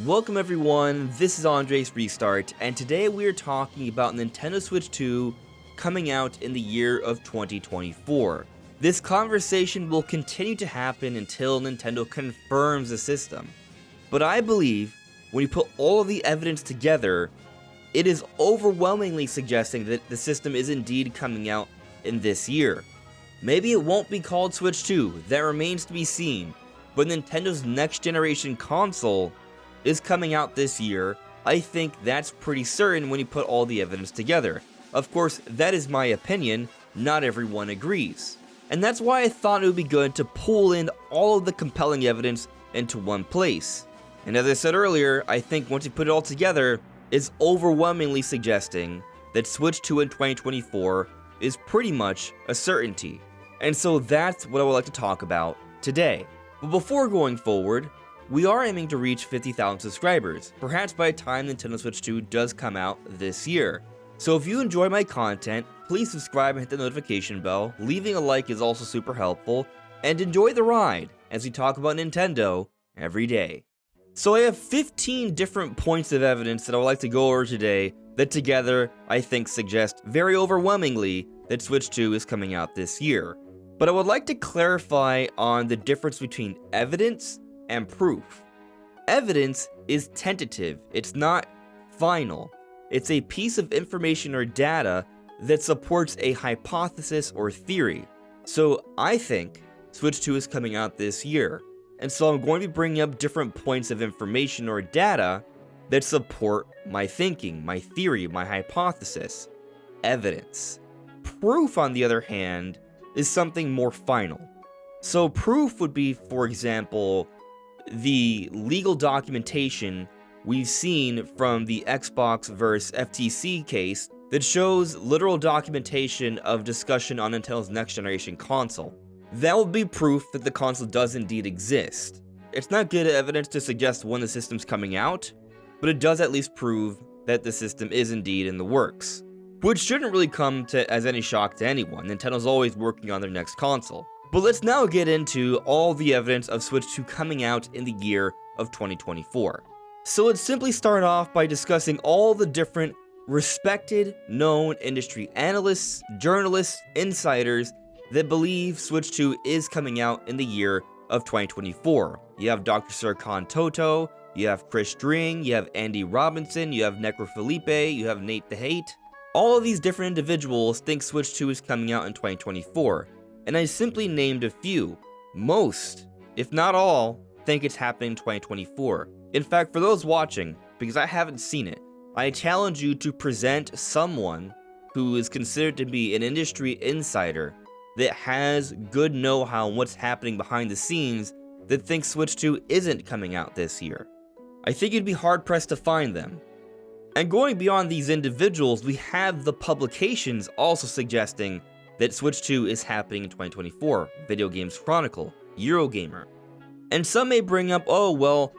Welcome everyone, this is Andre's Restart, and today we are talking about Nintendo Switch 2 coming out in the year of 2024. This conversation will continue to happen until Nintendo confirms the system. But I believe, when you put all of the evidence together, it is overwhelmingly suggesting that the system is indeed coming out in this year. Maybe it won't be called Switch 2, that remains to be seen, but Nintendo's next generation console is coming out this year. I think that's pretty certain when you put all the evidence together. Of course, that is my opinion, not everyone agrees. And that's why I thought it would be good to pull in all of the compelling evidence into one place. And as I said earlier, I think once you put it all together, it's overwhelmingly suggesting that Switch 2 in 2024 is pretty much a certainty. And so that's what I would like to talk about today. But before going forward, we are aiming to reach 50,000 subscribers, perhaps by the time Nintendo Switch 2 does come out this year. So if you enjoy my content, please subscribe and hit the notification bell, leaving a like is also super helpful, and enjoy the ride as we talk about Nintendo every day. So I have 15 different points of evidence that I would like to go over today that together I think suggest very overwhelmingly that Switch 2 is coming out this year. But I would like to clarify on the difference between evidence and proof. Evidence is tentative, it's not final. It's a piece of information or data that supports a hypothesis or theory. So I think Switch 2 is coming out this year, and so I'm going to be bringing up different points of information or data that support my thinking, my theory, my hypothesis. Evidence. Proof, on the other hand, is something more final. So proof would be, for example, the legal documentation we've seen from the Xbox vs FTC case that shows literal documentation of discussion on Nintendo's next generation console. That would be proof that the console does indeed exist. It's not good evidence to suggest when the system's coming out, but it does at least prove that the system is indeed in the works. Which shouldn't really come as any shock to anyone. Nintendo's always working on their next console. But let's now get into all the evidence of Switch 2 coming out in the year of 2024. So let's simply start off by discussing all the different respected, known industry analysts, journalists, insiders that believe Switch 2 is coming out in the year of 2024. You have Dr. Serkan Toto, you have Chris String, you have Andy Robinson, you have Necro Felipe, you have Nate the Hate. All of these different individuals think Switch 2 is coming out in 2024. And I simply named a few. Most, if not all, think it's happening in 2024. In fact, for those watching, because I haven't seen it, I challenge you to present someone who is considered to be an industry insider that has good know-how on what's happening behind the scenes that thinks Switch 2 isn't coming out this year. I think you'd be hard-pressed to find them. And going beyond these individuals, we have the publications also suggesting that Switch 2 is happening in 2024, Video Games Chronicle, Eurogamer. And some may bring up, oh well,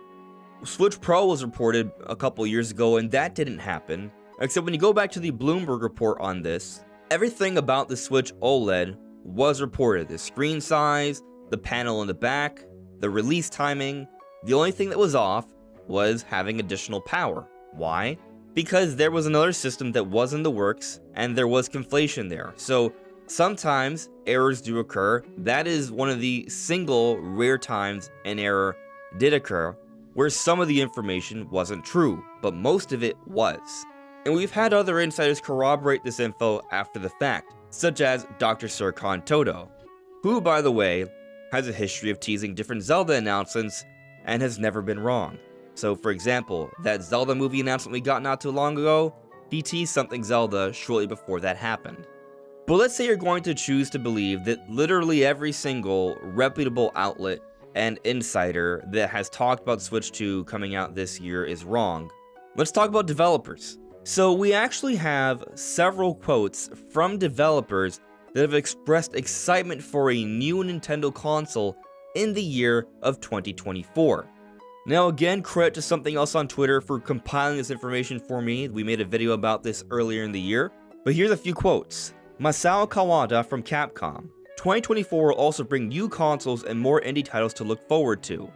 Switch Pro was reported a couple years ago and that didn't happen. Except when you go back to the Bloomberg report on this, everything about the Switch OLED was reported. The screen size, the panel in the back, the release timing. The only thing that was off was having additional power. Why? Because there was another system that was in the works and there was conflation there. So sometimes errors do occur. That is one of the single rare times an error did occur where some of the information wasn't true, but most of it was. And we've had other insiders corroborate this info after the fact, such as Dr. Serkan Toto, who, by the way, has a history of teasing different Zelda announcements and has never been wrong. So for example, that Zelda movie announcement we got not too long ago, he teased something Zelda shortly before that happened. But let's say you're going to choose to believe that literally every single reputable outlet and insider that has talked about Switch 2 coming out this year is wrong. Let's talk about developers. So we actually have several quotes from developers that have expressed excitement for a new Nintendo console in the year of 2024. Now again, credit to something else on Twitter for compiling this information for me. We made a video about this earlier in the year. But here's a few quotes. Masao Kawada from Capcom, 2024 will also bring new consoles and more indie titles to look forward to.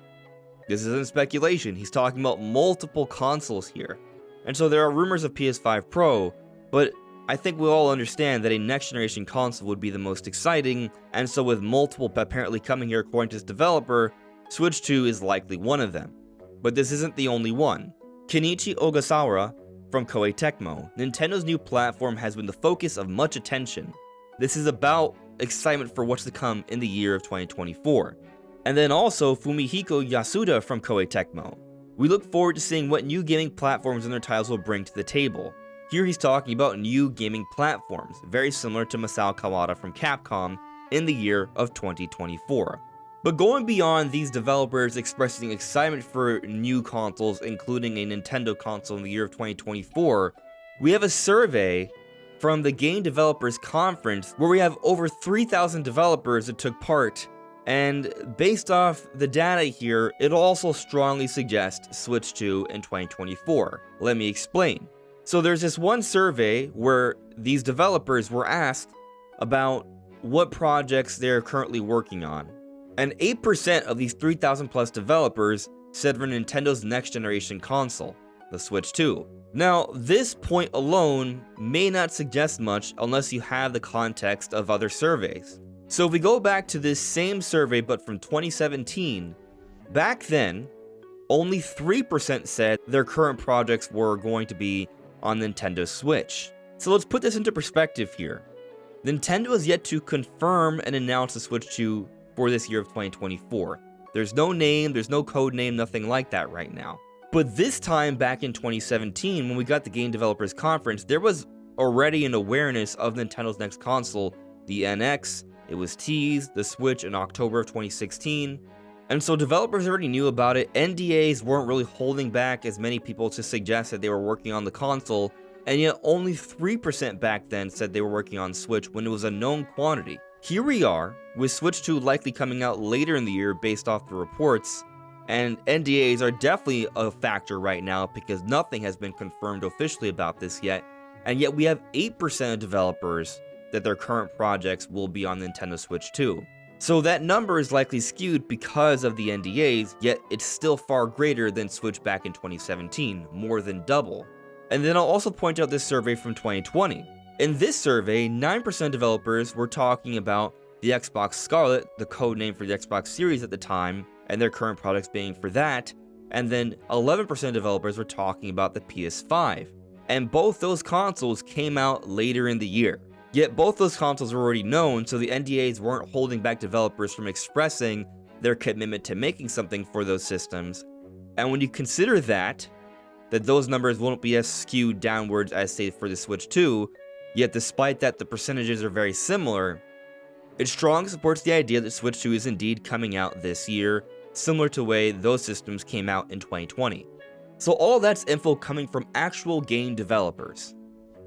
This isn't speculation, he's talking about multiple consoles here. And so there are rumors of PS5 Pro, but I think we all understand that a next generation console would be the most exciting, and so with multiple apparently coming here according to this developer, Switch 2 is likely one of them. But this isn't the only one. Kenichi Ogasawara from Koei Tecmo, Nintendo's new platform has been the focus of much attention. This is about excitement for what's to come in the year of 2024. And then also Fumihiko Yasuda from Koei Tecmo. We look forward to seeing what new gaming platforms and their titles will bring to the table. Here he's talking about new gaming platforms, very similar to Masao Kawada from Capcom in the year of 2024. But going beyond these developers expressing excitement for new consoles, including a Nintendo console in the year of 2024, we have a survey from the Game Developers Conference where we have over 3,000 developers that took part, and based off the data here, it also strongly suggests Switch 2 in 2024. Let me explain. So there's this one survey where these developers were asked about what projects they're currently working on. And 8% of these 3,000 plus developers said for Nintendo's next generation console, the Switch 2. Now, this point alone may not suggest much unless you have the context of other surveys. So if we go back to this same survey but from 2017, back then, only 3% said their current projects were going to be on Nintendo Switch. So let's put this into perspective here. Nintendo has yet to confirm and announce the Switch 2 for this year of 2024. There's no name, there's no code name, nothing like that right now. But this time back in 2017, when we got the Game Developers Conference, there was already an awareness of Nintendo's next console, the NX. It was teased, the Switch, in October of 2016. And so developers already knew about it. NDAs weren't really holding back as many people to suggest that they were working on the console, and yet only 3% back then said they were working on Switch when it was a known quantity. Here we are, with Switch 2 likely coming out later in the year based off the reports, and NDAs are definitely a factor right now because nothing has been confirmed officially about this yet, and yet we have 8% of developers that their current projects will be on Nintendo Switch 2. So that number is likely skewed because of the NDAs, yet it's still far greater than Switch back in 2017, more than double. And then I'll also point out this survey from 2020. In this survey, 9% developers were talking about the Xbox Scarlet, the code name for the Xbox Series at the time, and their current products being for that, and then 11% developers were talking about the PS5. And both those consoles came out later in the year. Yet both those consoles were already known, so the NDAs weren't holding back developers from expressing their commitment to making something for those systems. And when you consider that those numbers won't be as skewed downwards as say for the Switch 2, yet despite that the percentages are very similar, it strongly supports the idea that Switch 2 is indeed coming out this year, similar to the way those systems came out in 2020. So all that's info coming from actual game developers.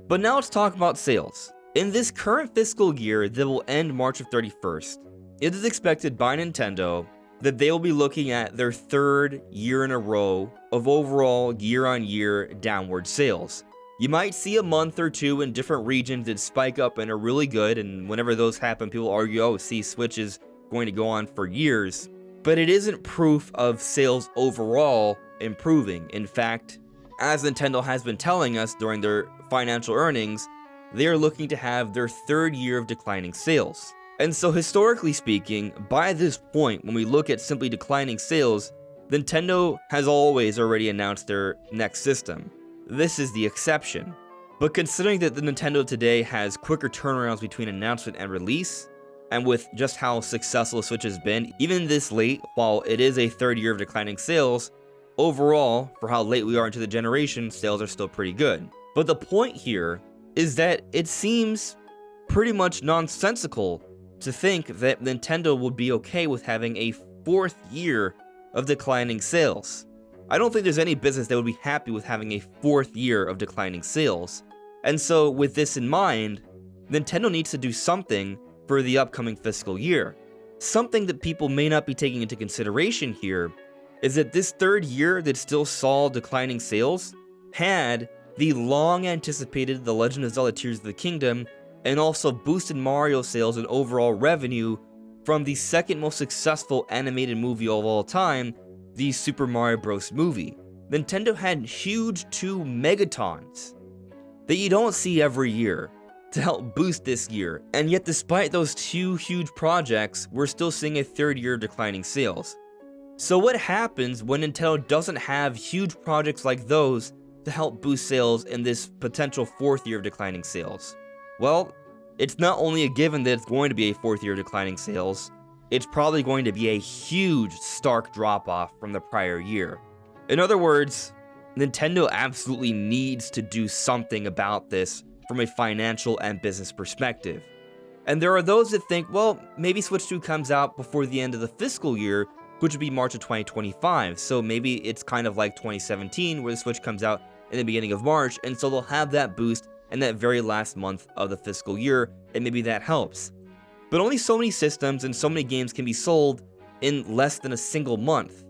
But now let's talk about sales. In this current fiscal year that will end March of 31st, it is expected by Nintendo that they will be looking at their third year in a row of overall year-on-year downward sales. You might see a month or two in different regions that spike up and are really good, and whenever those happen, people argue, oh, see, Switch is going to go on for years. But it isn't proof of sales overall improving. In fact, as Nintendo has been telling us during their financial earnings, they are looking to have their third year of declining sales. And so historically speaking, by this point, when we look at simply declining sales, Nintendo has always already announced their next system. This is the exception. But considering that the Nintendo today has quicker turnarounds between announcement and release, and with just how successful the Switch has been, even this late, while it is a third year of declining sales, overall, for how late we are into the generation, sales are still pretty good. But the point here is that it seems pretty much nonsensical to think that Nintendo would be okay with having a fourth year of declining sales. I don't think there's any business that would be happy with having a fourth year of declining sales. And so with this in mind, Nintendo needs to do something for the upcoming fiscal year. Something that people may not be taking into consideration here is that this third year that still saw declining sales had the long anticipated The Legend of Zelda Tears of the Kingdom and also boosted Mario sales and overall revenue from the second most successful animated movie of all time, the Super Mario Bros. Movie. Nintendo had huge 2 megatons that you don't see every year to help boost this year, and yet despite those 2 huge projects, we're still seeing a third year declining sales. So what happens when Nintendo doesn't have huge projects like those to help boost sales in this potential 4th year of declining sales? Well, it's not only a given that it's going to be a 4th year of declining sales, it's probably going to be a huge, stark drop-off from the prior year. In other words, Nintendo absolutely needs to do something about this from a financial and business perspective. And there are those that think, well, maybe Switch 2 comes out before the end of the fiscal year, which would be March of 2025, so maybe it's kind of like 2017, where the Switch comes out in the beginning of March, and so they'll have that boost in that very last month of the fiscal year, and maybe that helps. But only so many systems and so many games can be sold in less than a single month.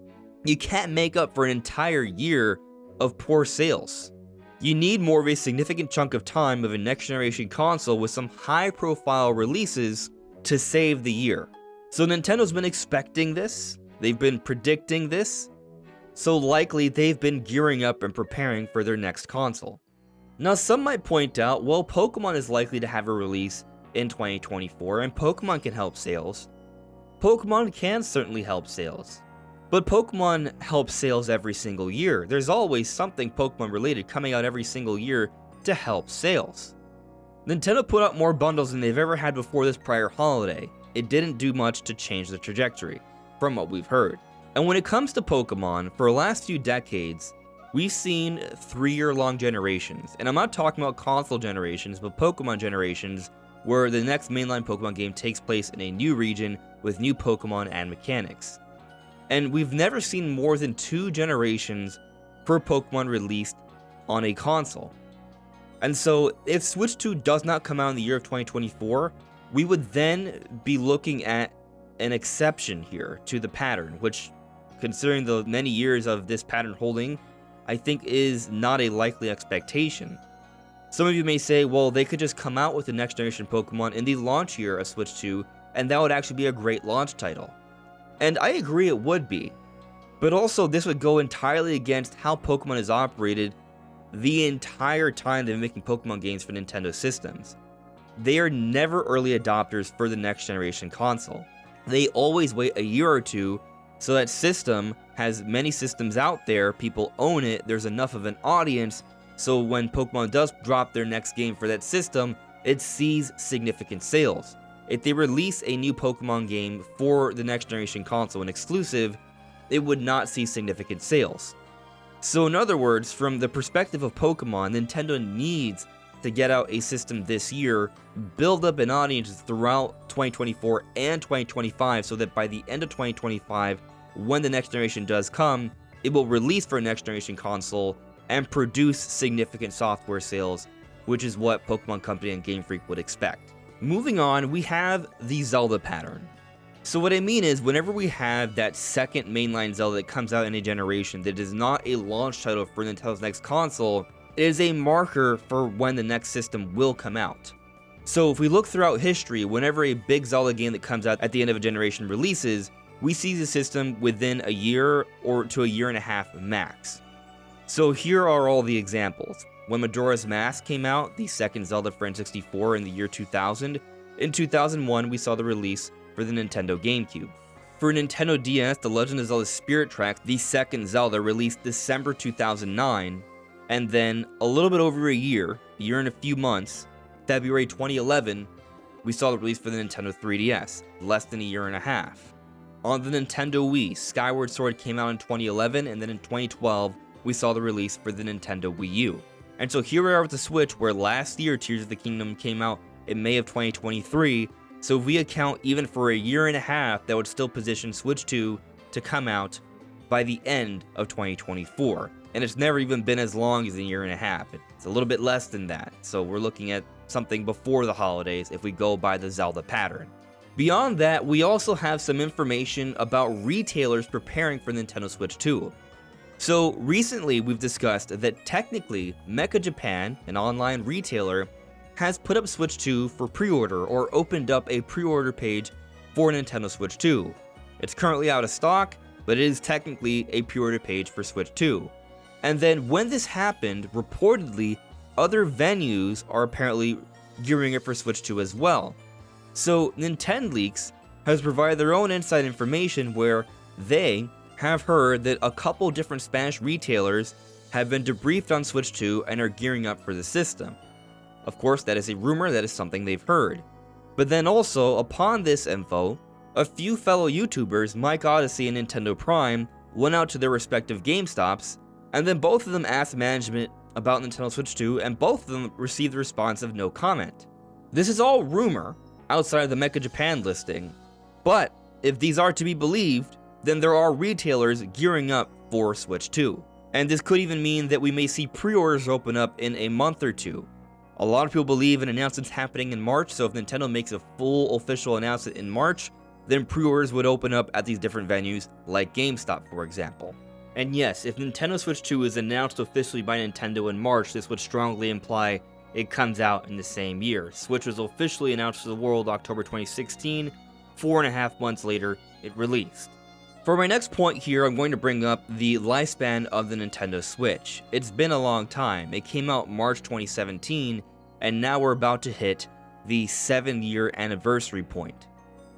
You can't make up for an entire year of poor sales. You need more of a significant chunk of time of a next-generation console with some high-profile releases to save the year. So Nintendo's been expecting this, they've been predicting this, so likely they've been gearing up and preparing for their next console. Now some might point out, well, Pokemon is likely to have a release in 2024, and Pokemon can help sales. Pokemon can certainly help sales. But Pokemon helps sales every single year. There's always something Pokemon related coming out every single year to help sales. Nintendo put out more bundles than they've ever had before this prior holiday. It didn't do much to change the trajectory, from what we've heard. And when it comes to Pokemon, for the last few decades, we've seen 3-year-long generations. And I'm not talking about console generations, but Pokemon generations, where the next mainline Pokemon game takes place in a new region with new Pokemon and mechanics. And we've never seen more than 2 generations per Pokemon released on a console. And so if Switch 2 does not come out in the year of 2024, we would then be looking at an exception here to the pattern, which, considering the many years of this pattern holding, I think is not a likely expectation. Some of you may say, well, they could just come out with the next generation Pokemon in the launch year of Switch 2, and that would actually be a great launch title. And I agree it would be, but also this would go entirely against how Pokemon is operated the entire time they've been making Pokemon games for Nintendo systems. They are never early adopters for the next generation console. They always wait a year or two so that system has many systems out there, people own it, there's enough of an audience, so when Pokemon does drop their next game for that system, it sees significant sales. If they release a new Pokemon game for the next generation console, an exclusive, it would not see significant sales. So in other words, from the perspective of Pokemon, Nintendo needs to get out a system this year, build up an audience throughout 2024 and 2025 so that by the end of 2025, when the next generation does come, it will release for a next generation console and produce significant software sales, which is what Pokemon Company and Game Freak would expect. Moving on, we have the Zelda pattern. So what I mean is, whenever we have that second mainline Zelda that comes out in a generation that is not a launch title for Nintendo's next console, it is a marker for when the next system will come out. So if we look throughout history, whenever a big Zelda game that comes out at the end of a generation releases, we see the system within a year or to a year and a half max. So here are all the examples. When Majora's Mask came out, the second Zelda for N64 in the year 2000, in 2001 we saw the release for the Nintendo GameCube. For Nintendo DS, The Legend of Zelda Spirit Tracks, the second Zelda, released December 2009, and then a little bit over a year and a few months, February 2011, we saw the release for the Nintendo 3DS, less than a year and a half. On the Nintendo Wii, Skyward Sword came out in 2011, and then in 2012, we saw the release for the Nintendo Wii U. And so here we are with the Switch, where last year Tears of the Kingdom came out in May of 2023, so if we account even for a year and a half, that would still position Switch 2 to come out by the end of 2024. And it's never even been as long as a year and a half. It's a little bit less than that, so we're looking at something before the holidays if we go by the Zelda pattern. Beyond that, we also have some information about retailers preparing for Nintendo Switch 2. So recently we've discussed that technically Mecha Japan, an online retailer, has put up Switch 2 for pre-order or opened up a pre-order page for Nintendo Switch 2. It's currently out of stock, but it is technically a pre-order page for Switch 2. And then when this happened, reportedly, other venues are apparently gearing it for Switch 2 as well. So Nintendo Leaks has provided their own inside information where they have heard that a couple different Spanish retailers have been debriefed on Switch 2 and are gearing up for the system. Of course, that is a rumor, that is something they've heard. But then also, upon this info, a few fellow YouTubers, Mike Odyssey and Nintendo Prime, went out to their respective GameStops, and then both of them asked management about Nintendo Switch 2, and both of them received the response of no comment. This is all rumor, outside of the Mecha Japan listing, but if these are to be believed, then there are retailers gearing up for Switch 2. And this could even mean that we may see pre-orders open up in a month or two. A lot of people believe an announcement's happening in March, so if Nintendo makes a full official announcement in March, then pre-orders would open up at these different venues, like GameStop, for example. And yes, if Nintendo Switch 2 is announced officially by Nintendo in March, this would strongly imply it comes out in the same year. Switch was officially announced to the world October 2016, 4.5 months later, it released. For my next point here, I'm going to bring up the lifespan of the Nintendo Switch. It's been a long time. It came out March 2017, and now we're about to hit the 7-year anniversary point.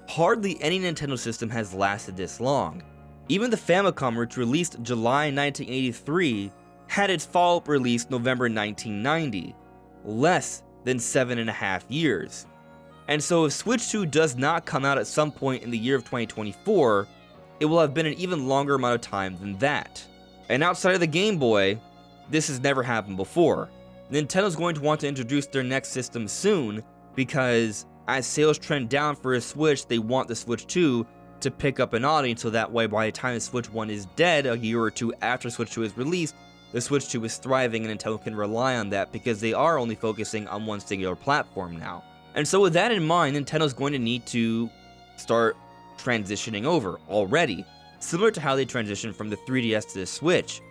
Hardly any Nintendo system has lasted this long. Even the Famicom, which released July 1983, had its follow-up release November 1990. Less than 7.5 years. And so if Switch 2 does not come out at some point in the year of 2024, it will have been an even longer amount of time than that. And outside of the Game Boy, this has never happened before. Nintendo's going to want to introduce their next system soon, because as sales trend down for a Switch, they want the Switch 2 to pick up an audience, so that way by the time the Switch 1 is dead a year or two after Switch 2 is released, the Switch 2 is thriving and Nintendo can rely on that because they are only focusing on one singular platform now. And so with that in mind, Nintendo's going to need to start transitioning over already, similar to how they transitioned from the 3DS to the Switch.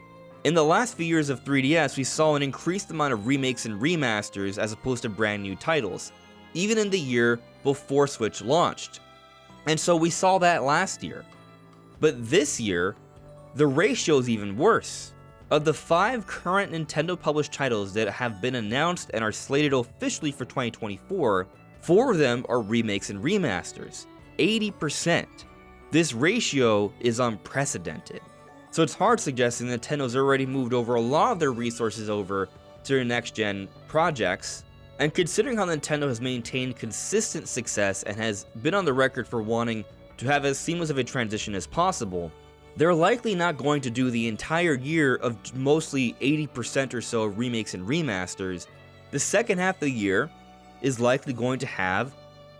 In the last few years of 3DS, we saw an increased amount of remakes and remasters as opposed to brand new titles, even in the year before Switch launched. And so we saw that last year. But this year, the ratio is even worse. Of the 5 current Nintendo published titles that have been announced and are slated officially for 2024, 4 of them are remakes and remasters. 80%. This ratio is unprecedented. So it's hard suggesting Nintendo's already moved over a lot of their resources over to their next-gen projects, and considering how Nintendo has maintained consistent success and has been on the record for wanting to have as seamless of a transition as possible, they're likely not going to do the entire year of mostly 80% or so remakes and remasters. The second half of the year is likely going to have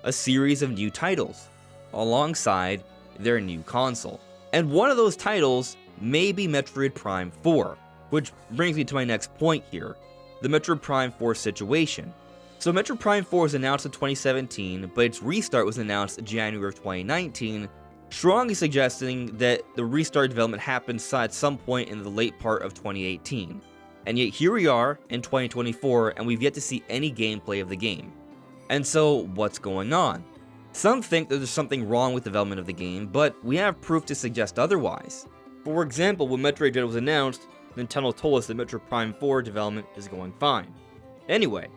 a series of new titles alongside their new console. And one of those titles may be Metroid Prime 4, which brings me to my next point here, the Metroid Prime 4 situation. So Metroid Prime 4 was announced in 2017, but its restart was announced in January of 2019, strongly suggesting that the restart development happened at some point in the late part of 2018. And yet here we are in 2024, and we've yet to see any gameplay of the game. And so, what's going on? Some think that there's something wrong with the development of the game, but we have proof to suggest otherwise. For example, when Metroid Dread was announced, Nintendo told us that Metroid Prime 4 development is going fine. Anyway,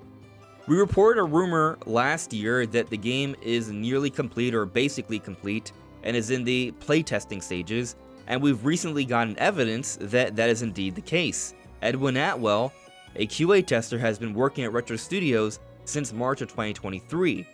we reported a rumor last year that the game is nearly complete or basically complete and is in the playtesting stages, and we've recently gotten evidence that that is indeed the case. Edwin Atwell, a QA tester, has been working at Retro Studios since March of 2023.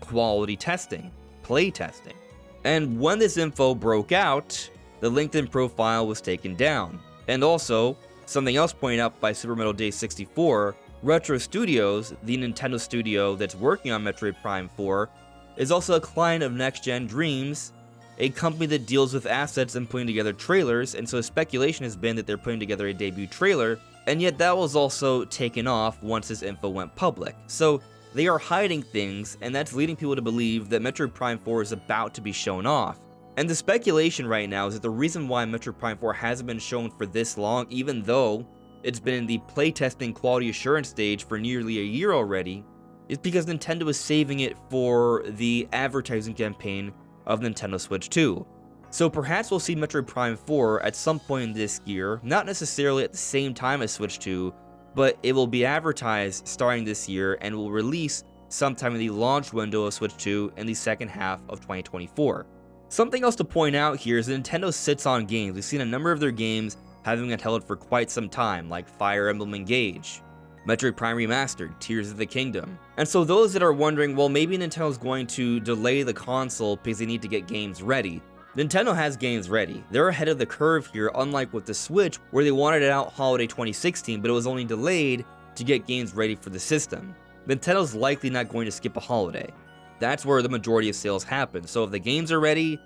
Quality testing, play testing. And when this info broke out, the LinkedIn profile was taken down. And also, something else pointed out by Super Metal Day 64, Retro Studios, the Nintendo studio that's working on Metroid Prime 4, is also a client of Next Gen Dreams, a company that deals with assets and putting together trailers, and so speculation has been that they're putting together a debut trailer, and yet that was also taken off once this info went public. So they are hiding things, and that's leading people to believe that Metroid Prime 4 is about to be shown off. And the speculation right now is that the reason why Metroid Prime 4 hasn't been shown for this long, even though it's been in the playtesting quality assurance stage for nearly a year already, It's because Nintendo is saving it for the advertising campaign of Nintendo Switch 2. So perhaps we'll see Metroid Prime 4 at some point this year, not necessarily at the same time as Switch 2, but it will be advertised starting this year and will release sometime in the launch window of Switch 2 in the second half of 2024. Something else to point out here is that Nintendo sits on games. We've seen a number of their games having been held for quite some time, like Fire Emblem Engage, Metroid Prime Remastered, Tears of the Kingdom. And so those that are wondering, well, maybe Nintendo's going to delay the console because they need to get games ready. Nintendo has games ready. They're ahead of the curve here, unlike with the Switch, where they wanted it out holiday 2016, but it was only delayed to get games ready for the system. Nintendo's likely not going to skip a holiday. That's where the majority of sales happen. So if the games are ready,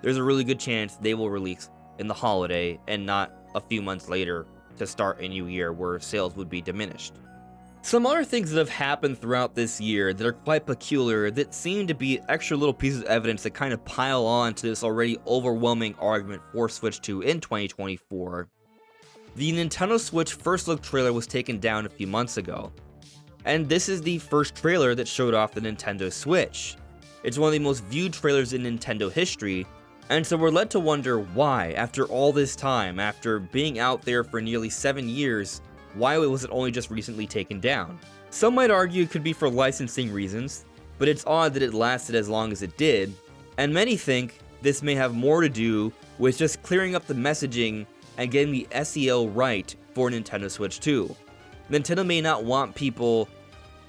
there's a really good chance they will release in the holiday and not a few months later to start a new year where sales would be diminished. Some other things that have happened throughout this year that are quite peculiar that seem to be extra little pieces of evidence that kind of pile on to this already overwhelming argument for Switch 2 in 2024. The Nintendo Switch first look trailer was taken down a few months ago, and this is the first trailer that showed off the Nintendo Switch. It's one of the most viewed trailers in Nintendo history, and so we're led to wonder why, after all this time, after being out there for nearly 7 years, why was it only just recently taken down? Some might argue it could be for licensing reasons, but it's odd that it lasted as long as it did, and many think this may have more to do with just clearing up the messaging and getting the SEO right for Nintendo Switch 2. Nintendo may not want people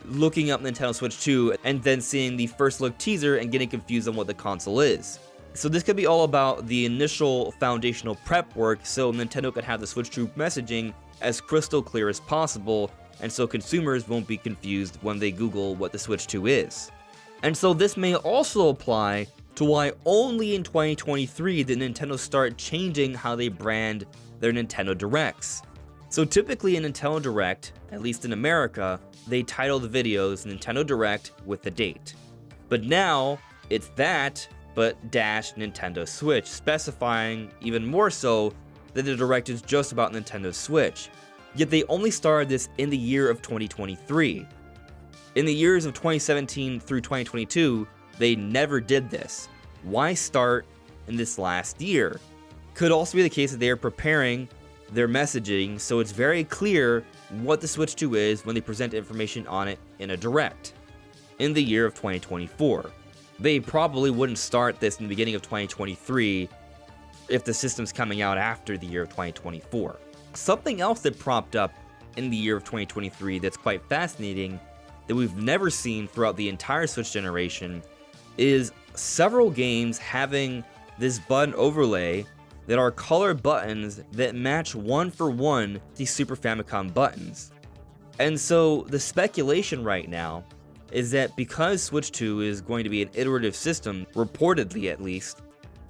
looking up Nintendo Switch 2 and then seeing the first look teaser and getting confused on what the console is. So this could be all about the initial foundational prep work so Nintendo could have the Switch 2 messaging as crystal clear as possible, and so consumers won't be confused when they Google what the Switch 2 is. And so this may also apply to why only in 2023 did Nintendo start changing how they brand their Nintendo Directs. So typically in Nintendo Direct, at least in America, they title the videos Nintendo Direct with the date. But now, it's that, but dash Nintendo Switch, specifying even more so that the Direct is just about Nintendo Switch. Yet they only started this in the year of 2023. In the years of 2017 through 2022, they never did this. Why start in this last year? Could also be the case that they are preparing their messaging so it's very clear what the Switch 2 is when they present information on it in a Direct in the year of 2024. They probably wouldn't start this in the beginning of 2023 if the system's coming out after the year of 2024. Something else that propped up in the year of 2023 that's quite fascinating that we've never seen throughout the entire Switch generation is several games having this button overlay that are color buttons that match one for one the Super Famicom buttons. And so the speculation right now is that because Switch 2 is going to be an iterative system, reportedly at least,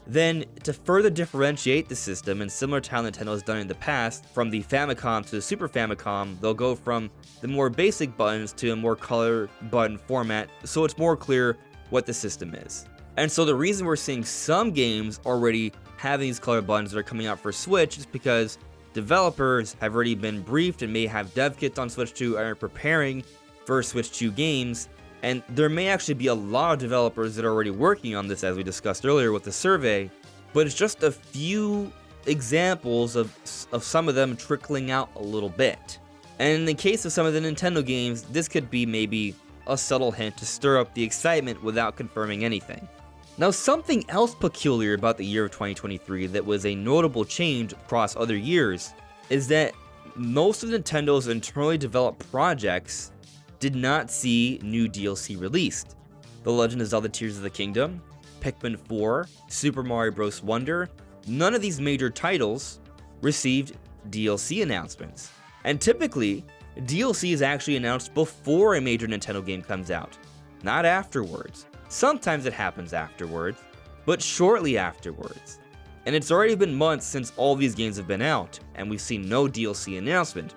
then to further differentiate the system, and similar to how Nintendo has done in the past, from the Famicom to the Super Famicom, they'll go from the more basic buttons to a more color button format, so it's more clear what the system is. And so the reason we're seeing some games already having these color buttons that are coming out for Switch is because developers have already been briefed and may have dev kits on Switch 2 and are preparing for Switch 2 games. And there may actually be a lot of developers that are already working on this, as we discussed earlier with the survey, but it's just a few examples of some of them trickling out a little bit. And in the case of some of the Nintendo games, this could be maybe a subtle hint to stir up the excitement without confirming anything. Now, something else peculiar about the year of 2023 that was a notable change across other years is that most of Nintendo's internally developed projects did not see new DLC released. The Legend of Zelda Tears of the Kingdom, Pikmin 4, Super Mario Bros. Wonder, none of these major titles received DLC announcements. And typically, DLC is actually announced before a major Nintendo game comes out, not afterwards. Sometimes it happens afterwards, but shortly afterwards. And it's already been months since all these games have been out, and we've seen no DLC announcement.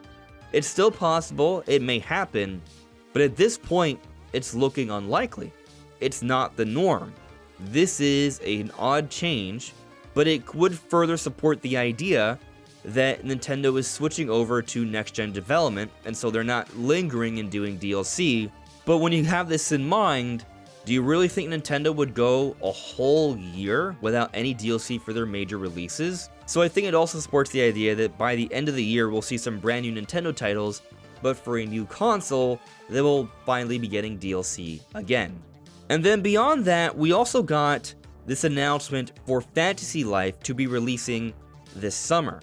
It's still possible, it may happen, but at this point, it's looking unlikely. It's not the norm. This is an odd change, but it would further support the idea that Nintendo is switching over to next-gen development, and so they're not lingering and doing DLC But when you have this in mind, do you really think Nintendo would go a whole year without any DLC for their major releases? So I think it also supports the idea that by the end of the year, we'll see some brand new Nintendo titles, but for a new console, they will finally be getting DLC again. And then beyond that, we also got this announcement for Fantasy Life to be releasing this summer.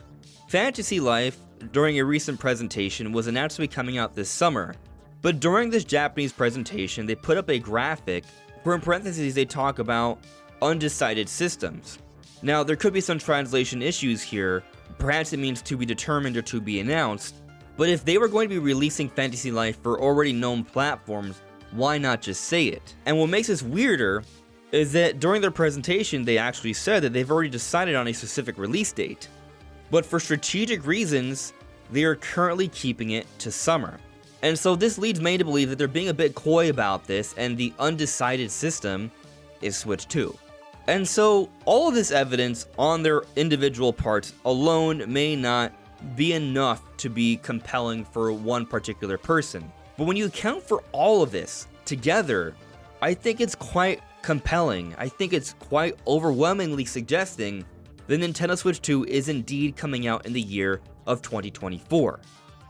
Fantasy Life, during a recent presentation, was announced to be coming out this summer. But during this Japanese presentation, they put up a graphic where in parentheses they talk about undecided systems. Now, there could be some translation issues here. Perhaps it means to be determined or to be announced. But if they were going to be releasing Fantasy Life for already known platforms, why not just say it? And what makes this weirder is that during their presentation, they actually said that they've already decided on a specific release date. But for strategic reasons, they are currently keeping it to summer. And so this leads me to believe that they're being a bit coy about this, and the undecided system is Switch 2. And so all of this evidence on their individual parts alone may not be enough to be compelling for one particular person. But when you account for all of this together, I think it's quite compelling. I think it's quite overwhelmingly suggesting that Nintendo Switch 2 is indeed coming out in the year of 2024.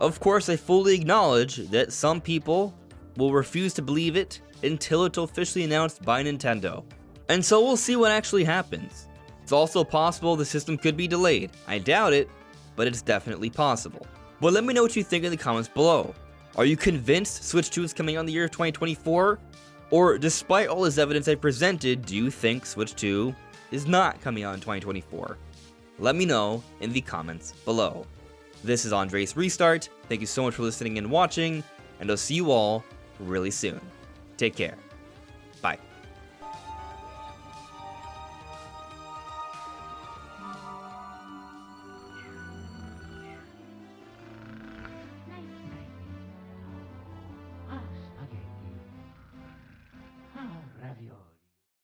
Of course, I fully acknowledge that some people will refuse to believe it until it's officially announced by Nintendo. And so we'll see what actually happens. It's also possible the system could be delayed. I doubt it, but it's definitely possible. But let me know what you think in the comments below. Are you convinced Switch 2 is coming out in the year of 2024? Or despite all this evidence I presented, do you think Switch 2 is not coming out in 2024? Let me know in the comments below. This is Andres Restart. Thank you so much for listening and watching, and I'll see you all really soon. Take care.